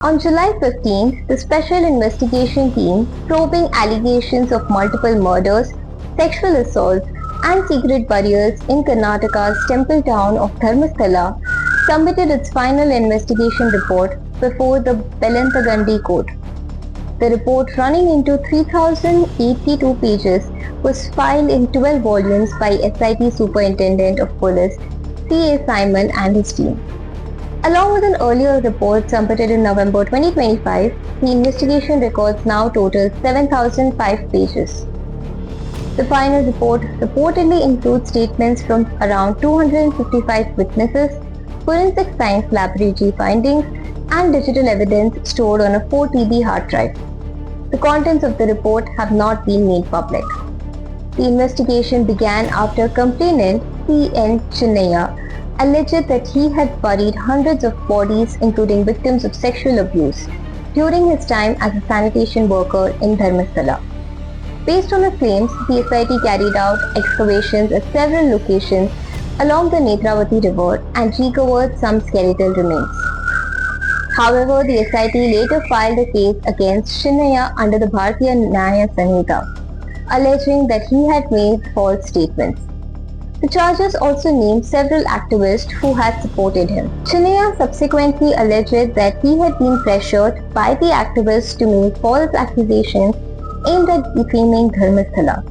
On July 15th, the Special Investigation Team, probing allegations of multiple murders, sexual assaults, and secret burials in Karnataka's temple town of Dharmasthala, submitted its final investigation report before the Belantagandi court. The report, running into 3,082 pages, was filed in 12 volumes by SIT Superintendent of Police C.A. Simon and his team. Along with an earlier report submitted in November 2025, the investigation records now total 7,005 pages. The final report reportedly includes statements from around 255 witnesses, forensic science laboratory findings, and digital evidence stored on a 4 TB hard drive. The contents of the report have not been made public. The investigation began after complainant C.N. Chinnaya alleged that he had buried hundreds of bodies, including victims of sexual abuse, during his time as a sanitation worker in Dharmasthala. Based on his claims, the SIT carried out excavations at several locations along the Netravati River and recovered some skeletal remains. However, the SIT later filed a case against Chinnaya under the Bharatiya Nyaya Sanhita, alleging that he had made false statements. The charges also named several activists who had supported him. Chinnaya subsequently alleged that he had been pressured by the activists to make false accusations aimed at defaming Dharmasthala.